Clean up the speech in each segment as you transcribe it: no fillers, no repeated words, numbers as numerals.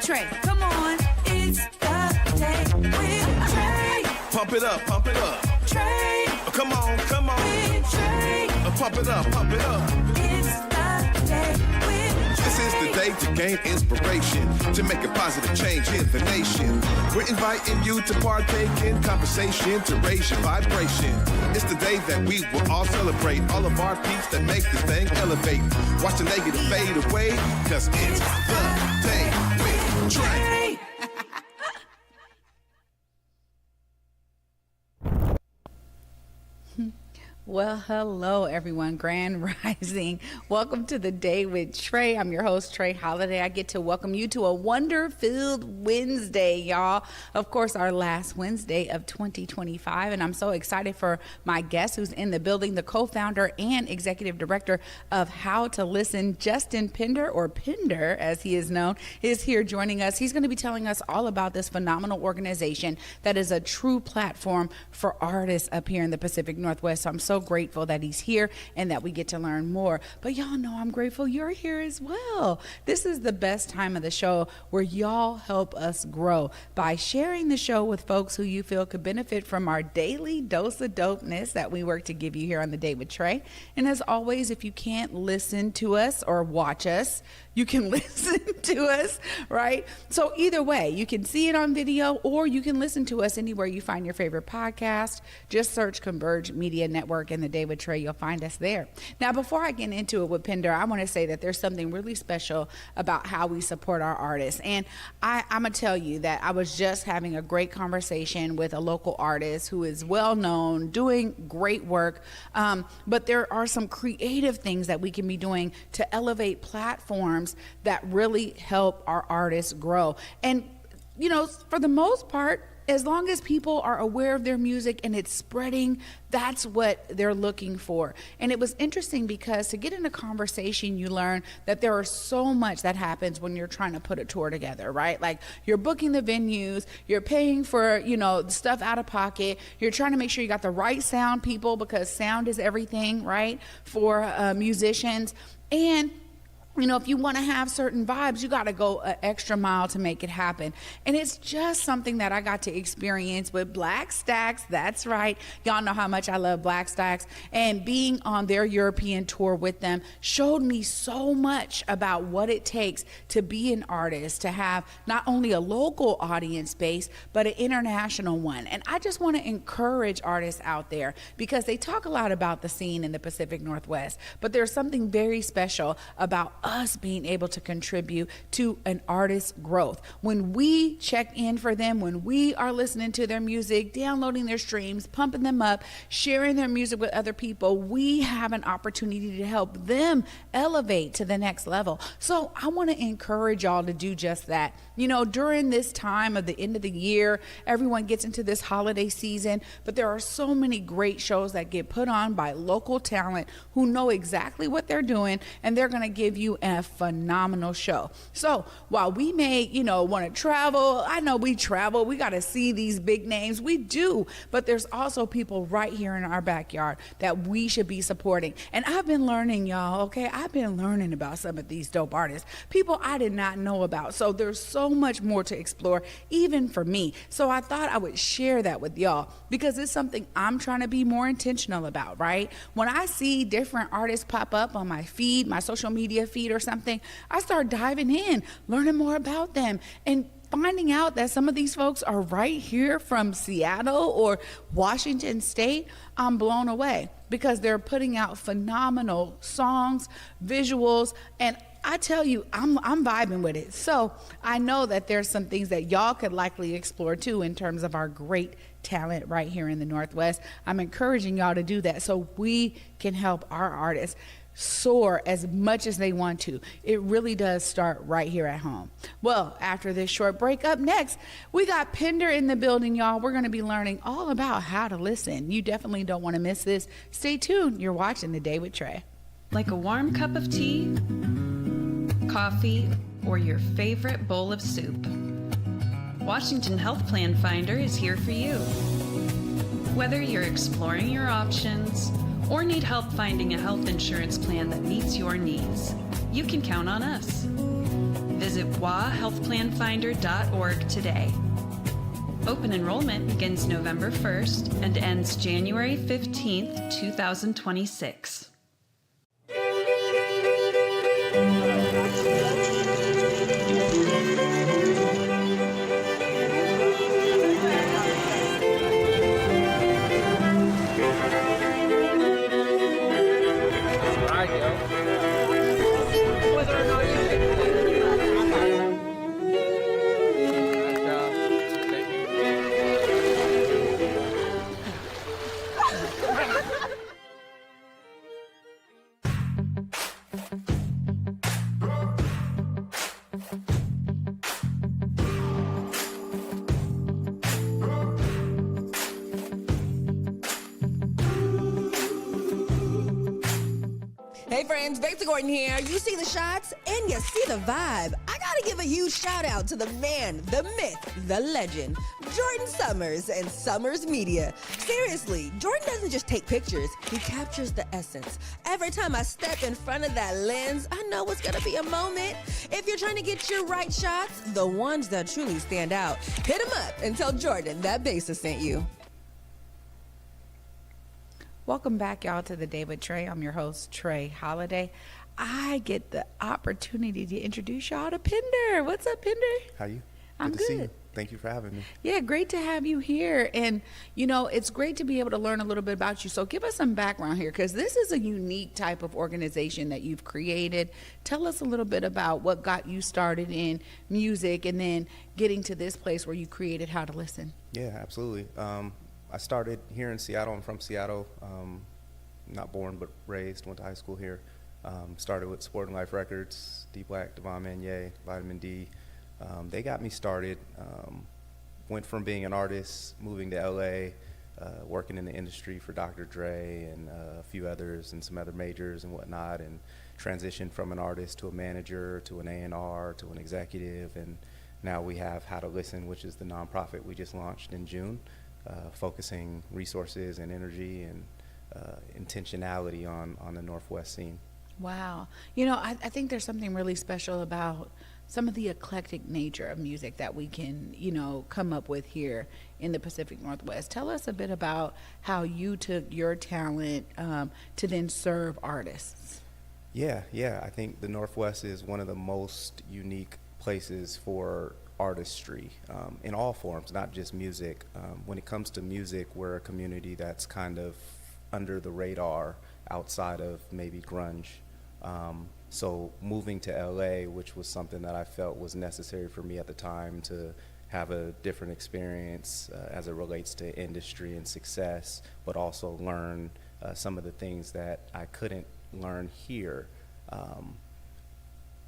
Trae. Come on, it's the day with Trae. Pump it up, pump it up. Trae. Come on, come on. With Trae. Pump it up, pump it up. It's the day with Trae. This is the day to gain inspiration, to make a positive change in the nation. We're inviting you to partake in conversation, to raise your vibration. It's the day that we will all celebrate all of our peeps that make this thing elevate. Watch the negative fade away, cause it's the day with Trae. Well, hello, everyone. Grand Rising. Welcome to the Day with Trae. I'm your host, Trae Holiday. I get to welcome you to a wonder-filled Wednesday, y'all. Of course, our last Wednesday of 2025, and I'm so excited for my guest who's in the building, the co-founder and executive director of How2listen, Justin Pinder, or Pinder as he is known, is here joining us. He's going to be telling us all about this phenomenal organization that is a true platform for artists up here in the Pacific Northwest. So I'm so grateful that he's here and that we get to learn more. But y'all know I'm grateful you're here as well. This is the best time of the show where y'all help us grow by sharing the show with folks who you feel could benefit from our daily dose of dopeness that we work to give you here on the Day with Trae. And as always, if you can't listen to us or watch us, you can listen to us, right? So either way, you can see it on video or you can listen to us anywhere you find your favorite podcast. Just search Converge Media Network and the Day with Trae. You'll find us there. Now, before I get into it with Pinder, I want to say that there's something really special about how we support our artists. And I'm going to tell you that I was just having a great conversation with a local artist who is well known, doing great work. But there are some creative things that we can be doing to elevate platforms that really help our artists grow. And, you know, for the most part, as long as people are aware of their music and it's spreading, that's what they're looking for. And it was interesting because to get in a conversation, you learn that there are so much that happens when you're trying to put a tour together, right? Like you're booking the venues, you're paying for, you know, stuff out of pocket. You're trying to make sure you got the right sound people because sound is everything, right? For musicians. And you know, if you want to have certain vibes, you got to go an extra mile to make it happen. And it's just something that I got to experience with Black Stacks. That's right. Y'all know how much I love Black Stacks. And being on their European tour with them showed me so much about what it takes to be an artist, to have not only a local audience base, but an international one. And I just want to encourage artists out there because they talk a lot about the scene in the Pacific Northwest, but there's something very special about us being able to contribute to an artist's growth. When we check in for them, when we are listening to their music, downloading their streams, pumping them up, sharing their music with other people, we have an opportunity to help them elevate to the next level. So I want to encourage y'all to do just that. You know, during this time of the end of the year, everyone gets into this holiday season, but there are so many great shows that get put on by local talent who know exactly what they're doing, and they're going to give you a phenomenal show. So while we may, you know, want to travel, I know we travel, we got to see these big names, we do, but there's also people right here in our backyard that we should be supporting. And I've been learning, y'all, okay? I've been learning about some of these dope artists, people I did not know about. So there's so much more to explore, even for me. So I thought I would share that with y'all because it's something I'm trying to be more intentional about, right? When I see different artists pop up on my feed, my social media feed or something, I start diving in, learning more about them, and finding out that some of these folks are right here from Seattle or Washington State. I'm blown away because they're putting out phenomenal songs, visuals, and I tell you, I'm vibing with it. So I know that there's some things that y'all could likely explore too in terms of our great talent right here in the Northwest. I'm encouraging y'all to do that so we can help our artists soar as much as they want to. It really does start right here at home. Well, after this short break, up next, we got Pinder in the building, y'all. We're going to be learning all about how to listen. You definitely don't want to miss this. Stay tuned. You're watching The Day with Trae. Like a warm cup of tea, coffee, or your favorite bowl of soup, Washington Health Plan Finder is here for you. Whether you're exploring your options or need help finding a health insurance plan that meets your needs, you can count on us. Visit wahealthplanfinder.org today. Open enrollment begins November 1st and ends January 15th, 2026. Hey friends, Victor Gordon here. You see the shots and you see the vibe. I gotta give a huge shout out to the man, the myth, the legend, Jordan Summers and Summers Media. Seriously, Jordan doesn't just take pictures, he captures the essence. Every time I step in front of that lens, I know it's gonna be a moment. If you're trying to get your right shots, the ones that truly stand out, hit him up and tell Jordan that Basis sent you. Welcome back, y'all, to the Day with Trae. I'm your host, Trae Holiday. I get the opportunity to introduce y'all to Pinder. What's up, Pinder? How you? I'm good to see good. you. Thank you for having me. Yeah, great to have you here. And, you know, it's great to be able to learn a little bit about you. So give us some background here, because this is a unique type of organization that you've created. Tell us a little bit about what got you started in music and then getting to this place where you created How to Listen. Yeah, absolutely. I started here in Seattle. I'm from Seattle. Not born, but raised. Went to high school here. Started with Sport and Life Records, D Black, Devon Manier, Vitamin D. They got me started. Went from being an artist, moving to LA, working in the industry for Dr. Trae and a few others and some other majors and whatnot, and transitioned from an artist to a manager to an A&R to an executive. And now we have How to Listen, which is the nonprofit we just launched in June, focusing resources and energy and intentionality on the Northwest scene. Wow. You know, I think there's something really special about some of the eclectic nature of music that we can, you know, come up with here in the Pacific Northwest. Tell us a bit about how you took your talent to then serve artists. Yeah. I think the Northwest is one of the most unique places for artistry in all forms, not just music. When it comes to music, we're a community that's kind of under the radar outside of maybe grunge. So moving to LA, which was something that I felt was necessary for me at the time to have a different experience as it relates to industry and success, but also learn some of the things that I couldn't learn here.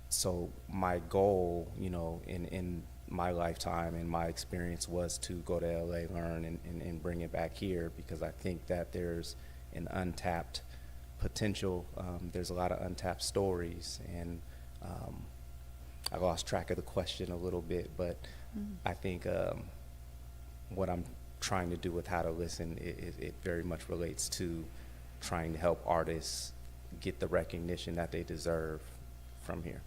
So my goal, you know, in my lifetime and my experience was to go to LA, learn, and bring it back here, because I think that there's an untapped potential. There's a lot of untapped stories, and I lost track of the question a little bit, but I think what I'm trying to do with How to Listen, it very much relates to trying to help artists get the recognition that they deserve from here.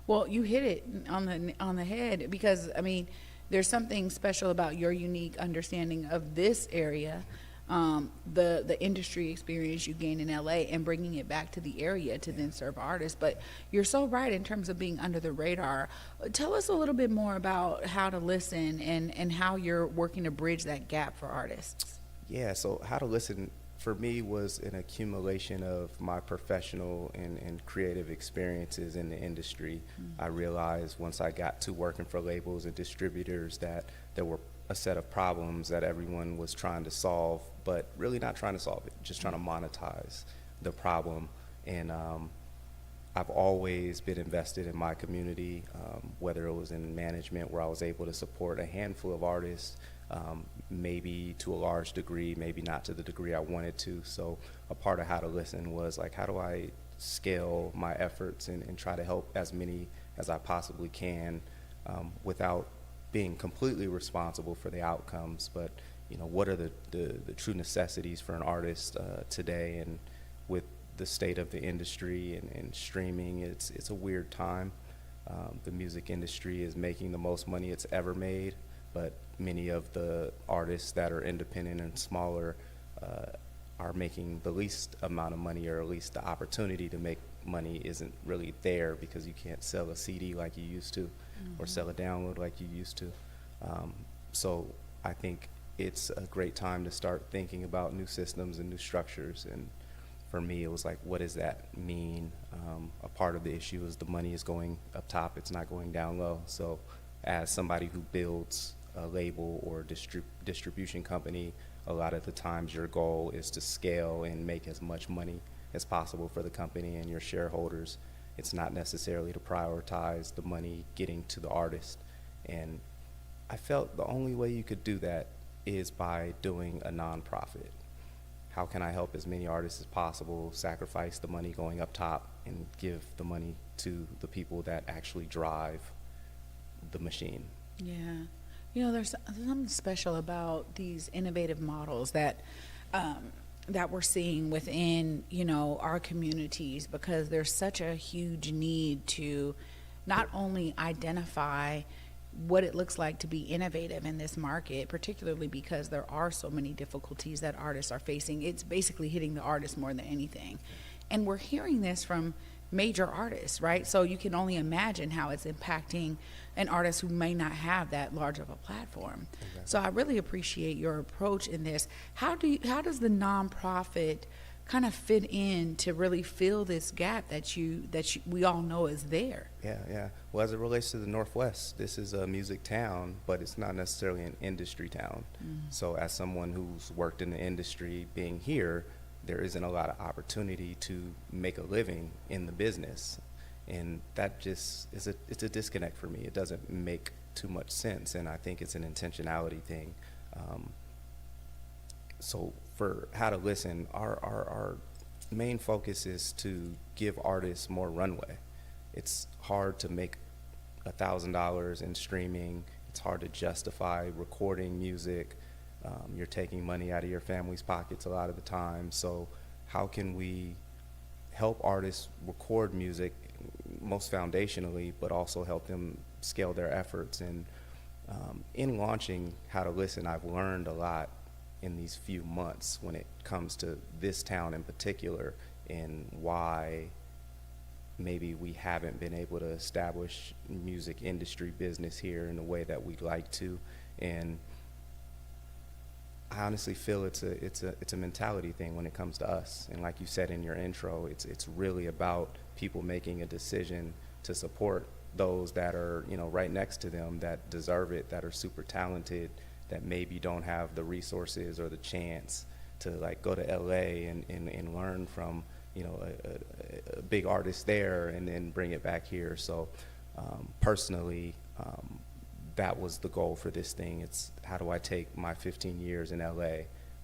Well, you hit it on the head, because I mean, there's something special about your unique understanding of this area, the industry experience you gained in LA and bringing it back to the area to then serve artists. But you're so right in terms of being under the radar. Tell us a little bit more about How to Listen and how you're working to bridge that gap for artists. Yeah, so How to Listen for me was an accumulation of my professional and creative experiences in the industry. I realized once I got to working for labels and distributors that there were a set of problems that everyone was trying to solve, but really not trying to solve it, just trying to monetize the problem. And I've always been invested in my community, whether it was in management where I was able to support a handful of artists, maybe to a large degree, maybe not to the degree I wanted to. So a part of How to Listen was like, how do I scale my efforts and try to help as many as I possibly can without being completely responsible for the outcomes, but you know, what are the true necessities for an artist today? And with the state of the industry and streaming, it's a weird time. The music industry is making the most money it's ever made, but many of the artists that are independent and smaller are making the least amount of money, or at least the opportunity to make money isn't really there because you can't sell a CD like you used to, or sell a download like you used to. So I think it's a great time to start thinking about new systems and new structures. And for me, it was like, what does that mean? A part of the issue is the money is going up top, it's not going down low. So as somebody who builds a label or distribution company, a lot of the times your goal is to scale and make as much money as possible for the company and your shareholders. It's not necessarily to prioritize the money getting to the artist. And I felt the only way you could do that is by doing a nonprofit. How can I help as many artists as possible, sacrifice the money going up top, and give the money to the people that actually drive the machine? Yeah. You know, there's something special about these innovative models that that we're seeing within, you know, our communities, because there's such a huge need to not only identify what it looks like to be innovative in this market, particularly because there are so many difficulties that artists are facing. It's basically hitting the artist more than anything. And we're hearing this from major artists, right? So you can only imagine how it's impacting an artist who may not have that large of a platform. Exactly. So I really appreciate your approach in this. How does the nonprofit kind of fit in to really fill this gap that we all know is there? Yeah. Well, as it relates to the Northwest, this is a music town, but it's not necessarily an industry town. So as someone who's worked in the industry, being here, there isn't a lot of opportunity to make a living in the business. And that just it's a disconnect for me. It doesn't make too much sense, and I think it's an intentionality thing. So for How to Listen, our main focus is to give artists more runway. It's hard to make $1,000 in streaming. It's hard to justify recording music. You're taking money out of your family's pockets a lot of the time. So how can we help artists record music, most foundationally, but also help them scale their efforts? And in launching How to Listen, I've learned a lot in these few months when it comes to this town in particular, and why maybe we haven't been able to establish music industry business here in the way that we'd like to. And I honestly feel it's a mentality thing when it comes to us. And like you said in your intro, it's really about people making a decision to support those that are, you know, right next to them, that deserve it, that are super talented, that maybe don't have the resources or the chance to like go to LA and learn from, you know, a big artist there and then bring it back here. So personally, that was the goal for this thing. It's how do I take my 15 years in LA,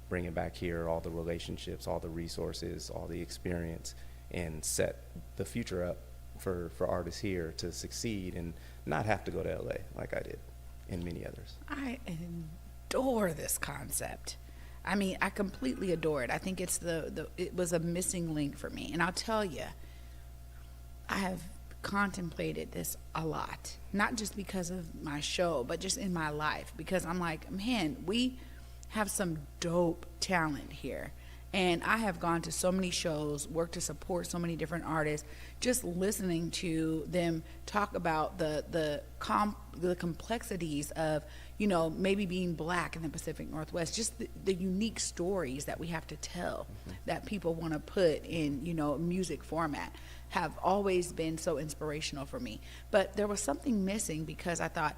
bring it back here, all the relationships, all the resources, all the experience, and set the future up for artists here to succeed and not have to go to LA like I did, and many others. I adore this concept. I mean, I completely adore it. I think it's it was a missing link for me. And I'll tell you, I have contemplated this a lot, not just because of my show, but just in my life, because I'm like, man, we have some dope talent here. And I have gone to so many shows, worked to support so many different artists, just listening to them talk about the complexities of, you know, maybe being black in the Pacific Northwest, just the unique stories that we have to tell, that people want to put in, you know, music format, have always been so inspirational for me. But there was something missing, because I thought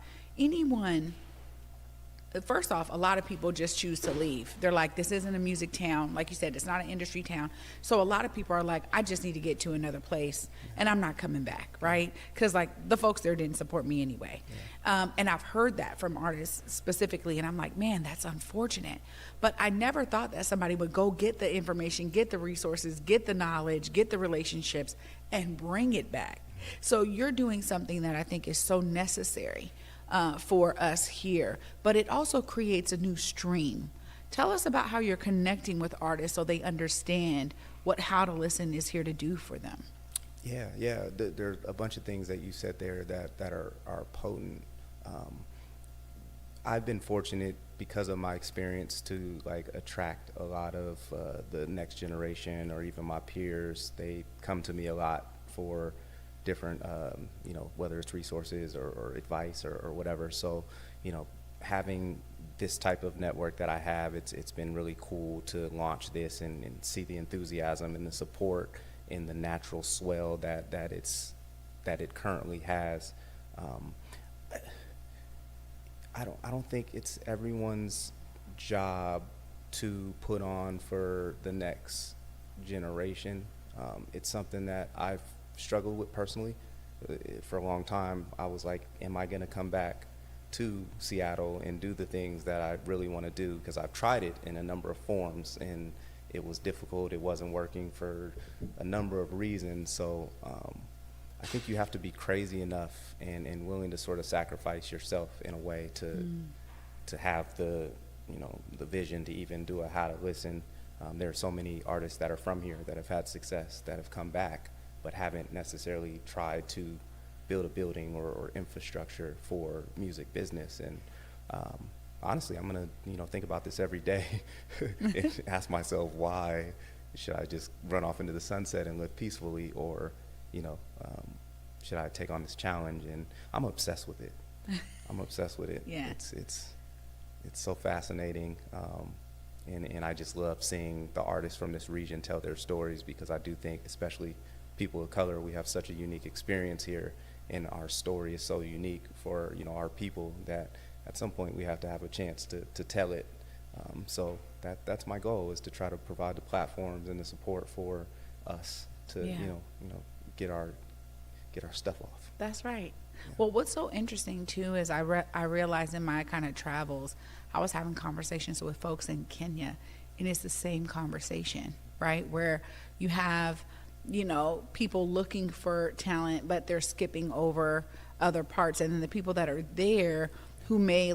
first off, a lot of people just choose to leave. They're like, this isn't a music town. Like you said, it's not an industry town. So a lot of people are like, I just need to get to another place and I'm not coming back, right? Because like the folks there didn't support me anyway. And I've heard that from artists specifically, and I'm like, man, that's unfortunate. But I never thought that somebody would go get the information, get the resources, get the knowledge, get the relationships, and bring it back. So you're doing something that I think is so necessary for us here, but it also creates a new stream. Tell us about how you're connecting with artists so they understand what How to Listen is here to do for them. Yeah. There's a bunch of things that you said there that are potent. I've been fortunate because of my experience to like attract a lot of the next generation or even my peers. They come to me a lot for different, whether it's resources or advice or whatever. So, having this type of network that I have, it's been really cool to launch this and see the enthusiasm and the support and the natural swell that it currently has. I don't think it's everyone's job to put on for the next generation. It's something that I've struggled with personally. For a long time, I was like, am I going to come back to Seattle and do the things that I really want to do? Because I've tried it in a number of forms, and it was difficult. It wasn't working for a number of reasons. So I think you have to be crazy enough and willing to sort of sacrifice yourself in a way to have the vision to even do a How to Listen. There are so many artists that are from here that have had success, that have come back, but haven't necessarily tried to build a building or infrastructure for music business. And honestly, I'm gonna think about this every day and ask myself, why should I just run off into the sunset and live peacefully, or should I take on this challenge? And I'm obsessed with it. Yeah. It's so fascinating, and I just love seeing the artists from this region tell their stories, because I do think, especially people of color, we have such a unique experience here, and our story is so unique for our people that at some point we have to have a chance to tell it. So that's my goal, is to try to provide the platforms and the support for us to get our stuff off. That's right. Yeah. Well, what's so interesting too is I realized in my kind of travels, I was having conversations with folks in Kenya, and it's the same conversation, right? Where you have, people looking for talent, but they're skipping over other parts. And then the people that are there who may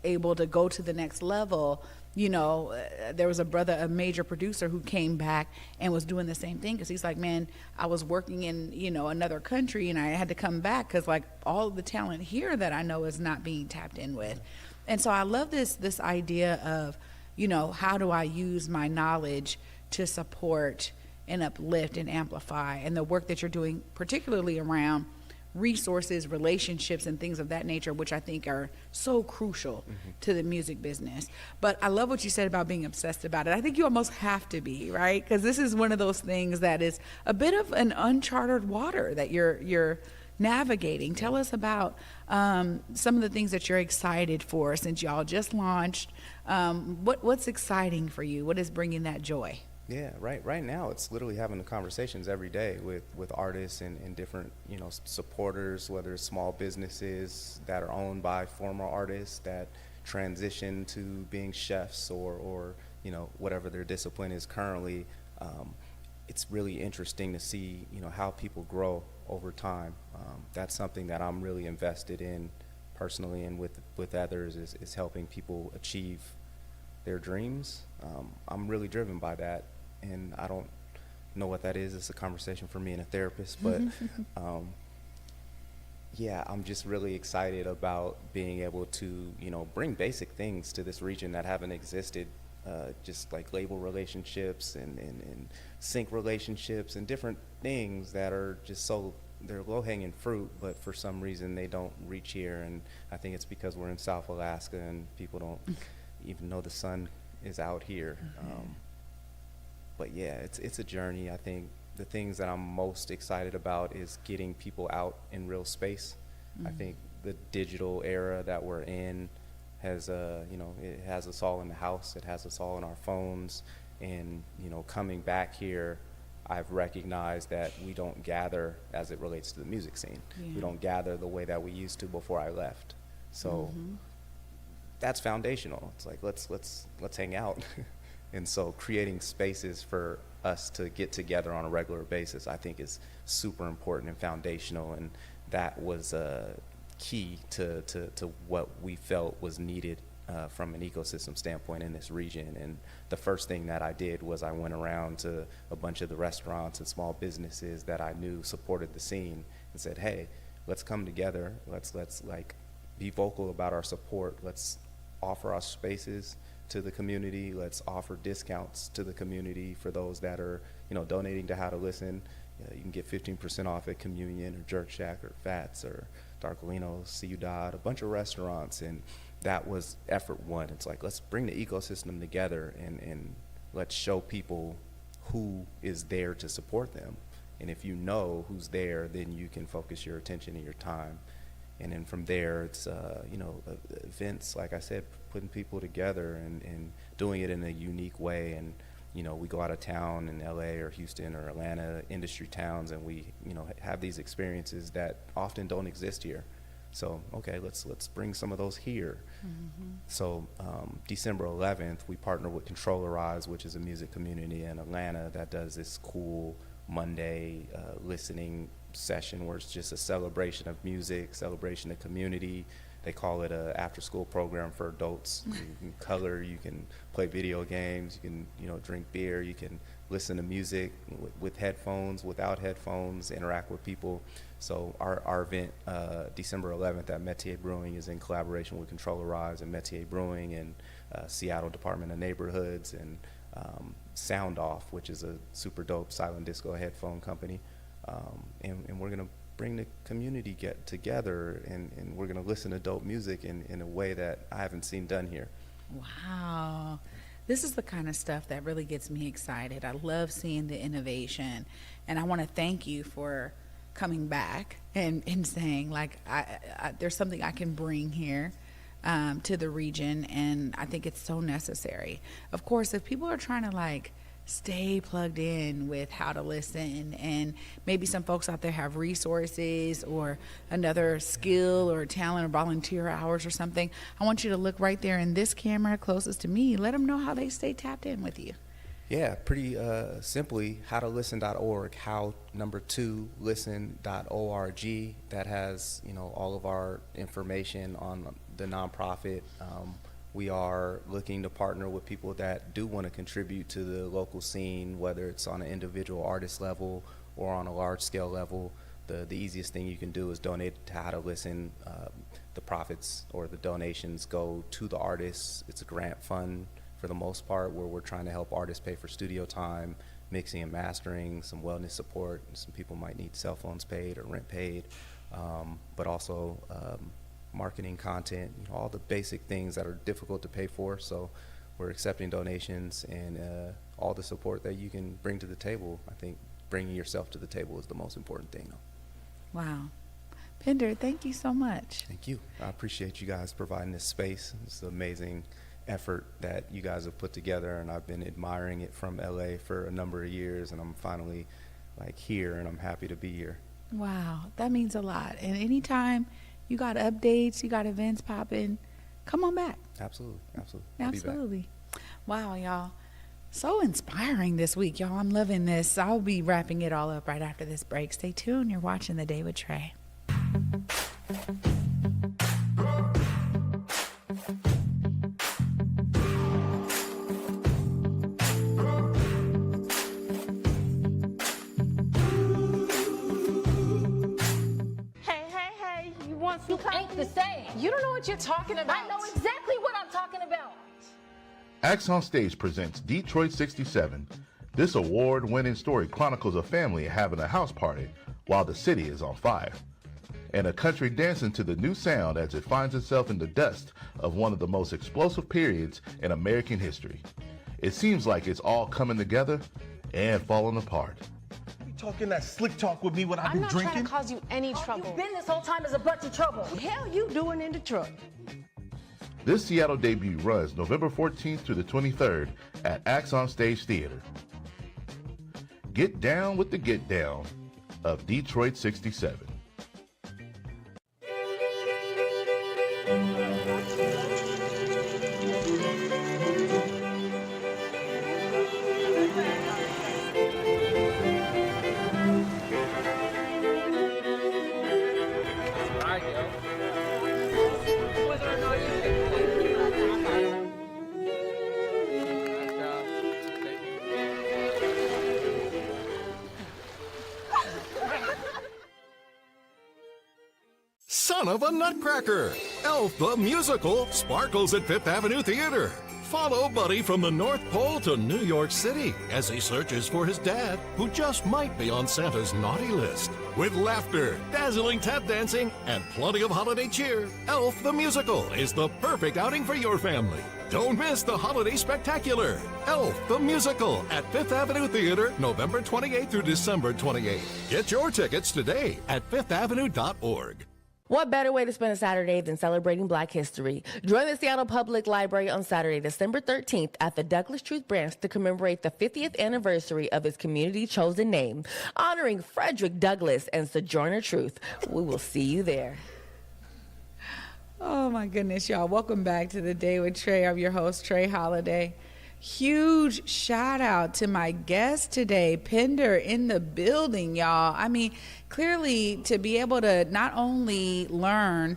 able to go to the next level, there was a major producer who came back and was doing the same thing, because he's like, man, I was working in another country, and I had to come back because all of the talent here that I know is not being tapped in with. And so I love this idea of how do I use my knowledge to support and uplift and amplify, and the work that you're doing particularly around resources, relationships, and things of that nature, which I think are so crucial to the music business. But I love what you said about being obsessed about it. I think you almost have to be, right? Because this is one of those things that is a bit of an uncharted water that you're navigating. Tell us about some of the things that you're excited for, since y'all just launched. What's exciting for you? What is bringing that joy? Yeah, right now it's literally having the conversations every day with artists and different supporters, whether it's small businesses that are owned by former artists that transition to being chefs or whatever their discipline is currently. It's really interesting to see how people grow over time. That's something that I'm really invested in personally, and with others, is helping people achieve their dreams. I'm really driven by that, and I don't know what that is. It's a conversation for me and a therapist, but yeah, I'm just really excited about being able to bring basic things to this region that haven't existed, just like label relationships and sync relationships and different things that are just they're low-hanging fruit, but for some reason they don't reach here. And I think it's because we're in South Alaska and people don't even know the sun is out here. But yeah, it's a journey. I think the things that I'm most excited about is getting people out in real space. I think the digital era that we're in has it has us all in the house. It has us all in our phones. And coming back here, I've recognized that we don't gather as it relates to the music scene. Yeah. We don't gather the way that we used to before I left. So that's foundational. It's like let's hang out. And so creating spaces for us to get together on a regular basis, I think, is super important and foundational, and that was key to what we felt was needed from an ecosystem standpoint in this region. And the first thing that I did was I went around to a bunch of the restaurants and small businesses that I knew supported the scene and said, hey, let's come together. Let's like be vocal about our support. Let's offer our spaces to the community. Let's offer discounts to the community for those that are, donating to How2listen. You can get 15% off at Communion or Jerk Shack or Fats or Darkolino's, Ciudad, a bunch of restaurants. And that was effort one. It's like, let's bring the ecosystem together and let's show people who is there to support them. And if you know who's there, then you can focus your attention and your time. And then from there, it's, events, like I said, putting people together and doing it in a unique way. And, we go out of town in LA or Houston or Atlanta, industry towns, and we, have these experiences that often don't exist here. So, okay, let's bring some of those here. Mm-hmm. So December 11th, we partner with Controllerize, which is a music community in Atlanta that does this cool Monday listening session where it's just a celebration of music, celebration of community. They call it a after-school program for adults. You can color, you can play video games, you can drink beer, you can listen to music with headphones, without headphones, interact with people. So our event, December 11th at Metier Brewing, is in collaboration with Controllerize and Metier Brewing and Seattle Department of Neighborhoods and Sound Off, which is a super dope silent disco headphone company. And we're going to bring the community together, and we're going to listen to dope music in a way that I haven't seen done here. Wow. This is the kind of stuff that really gets me excited. I love seeing the innovation, and I want to thank you for coming back and saying, like, I there's something I can bring here to the region, and I think it's so necessary. Of course, if people are trying to, like, stay plugged in with How2listen, and maybe some folks out there have resources or another skill or talent or volunteer hours or something, I want you to look right there in this camera closest to me. Let them know how they stay tapped in with you. Yeah, pretty simply, how2listen.org, how2listen.org. That has, all of our information on the nonprofit. We are looking to partner with people that do want to contribute to the local scene, whether it's on an individual artist level or on a large scale level. The easiest thing you can do is donate to How2listen. The profits or the donations go to the artists. It's a grant fund for the most part, where we're trying to help artists pay for studio time, mixing and mastering, some wellness support. Some people might need cell phones paid or rent paid, but also marketing, content, all the basic things that are difficult to pay for. So we're accepting donations and all the support that you can bring to the table. I think bringing yourself to the table is the most important thing. Wow. Pinder, thank you so much. Thank you. I appreciate you guys providing this space. It's an amazing effort that you guys have put together, and I've been admiring it from LA for a number of years, and I'm finally here, and I'm happy to be here. Wow, that means a lot. And anytime you got updates, you got events popping, come on back. Absolutely. Absolutely. Wow, y'all. So inspiring this week, y'all. I'm loving this. I'll be wrapping it all up right after this break. Stay tuned. You're watching The Day with Trae. You ain't the same. You don't know what you're talking about. I know exactly what I'm talking about. Acts on Stage presents Detroit 67. This award-winning story chronicles a family having a house party while the city is on fire, and a country dancing to the new sound as it finds itself in the dust of one of the most explosive periods in American history. It seems like it's all coming together and falling apart. Talking that slick talk with me when I've been drinking? I'm not trying to cause you any trouble. You've been this whole time as a bunch of trouble. What the hell you doing in Detroit? This Seattle debut runs November 14th through the 23rd at Acts on Stage Theater. Get down with the get down of Detroit 67. son of a nutcracker. Elf the Musical sparkles at Fifth Avenue Theater. Follow Buddy from the North Pole to New York City as he searches for his dad, who just might be on Santa's naughty list. With laughter, dazzling tap dancing, and plenty of holiday cheer, Elf the Musical is the perfect outing for your family. Don't miss the holiday spectacular, Elf the Musical at Fifth Avenue Theater, November 28th through December 28th. Get your tickets today at fifthavenue.org. What better way to spend a Saturday than celebrating Black history? Join the Seattle Public Library on Saturday, December 13th at the Douglas Truth Branch to commemorate the 50th anniversary of its community-chosen name, honoring Frederick Douglass and Sojourner Truth. We will see you there. Oh my goodness, y'all. Welcome back to the Day with Trae. I'm your host, Trae Holiday. Huge shout out to my guest today, Pinder, in the building, y'all. I mean, clearly to be able to not only learn,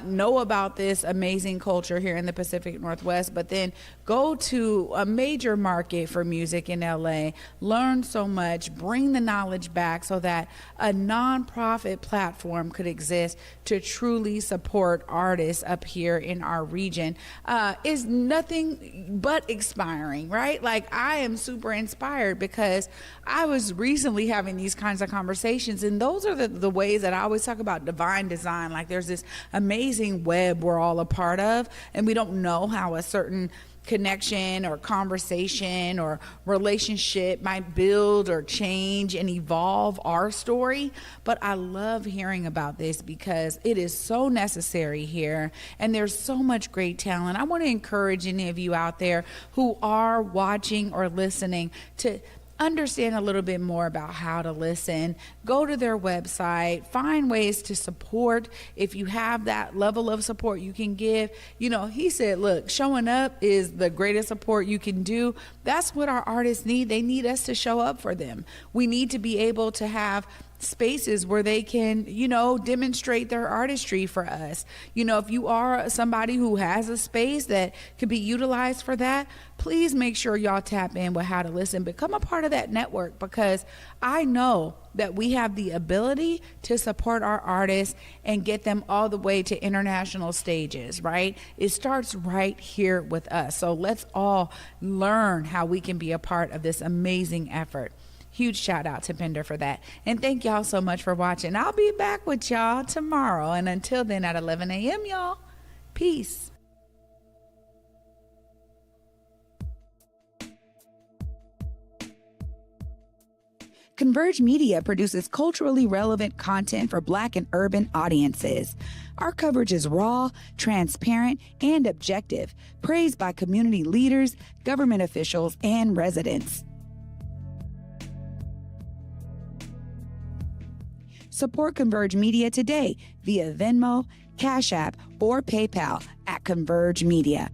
know about this amazing culture here in the Pacific Northwest, but then go to a major market for music in LA, learn so much, bring the knowledge back so that a nonprofit platform could exist to truly support artists up here in our region is nothing but inspiring, right? Like, I am super inspired because I was recently having these kinds of conversations, and those are the ways that I always talk about divine design. Like, there's this amazing web we're all a part of, and we don't know how a certain connection or conversation or relationship might build or change and evolve our story. But I love hearing about this because it is so necessary here, and there's so much great talent. I want to encourage any of you out there who are watching or listening to understand a little bit more about How to Listen. Go to their website, find ways to support. If you have that level of support you can give, you know, he said, look, showing up is the greatest support you can do. That's what our artists need. They need us to show up for them. We need to be able to have spaces where they can, you know, demonstrate their artistry for us. You know, if you are somebody who has a space that could be utilized for that, please make sure y'all tap in with How to Listen. Become a part of that network, because I know that we have the ability to support our artists and get them all the way to international stages, right? It starts right here with us. So let's all learn how we can be a part of this amazing effort. Huge shout out to Pinder for that. And thank y'all so much for watching. I'll be back with y'all tomorrow. And until then, at 11 a.m., y'all, peace. Converge Media produces culturally relevant content for Black and urban audiences. Our coverage is raw, transparent, and objective, praised by community leaders, government officials, and residents. Support Converge Media today via Venmo, Cash App, or PayPal at Converge Media.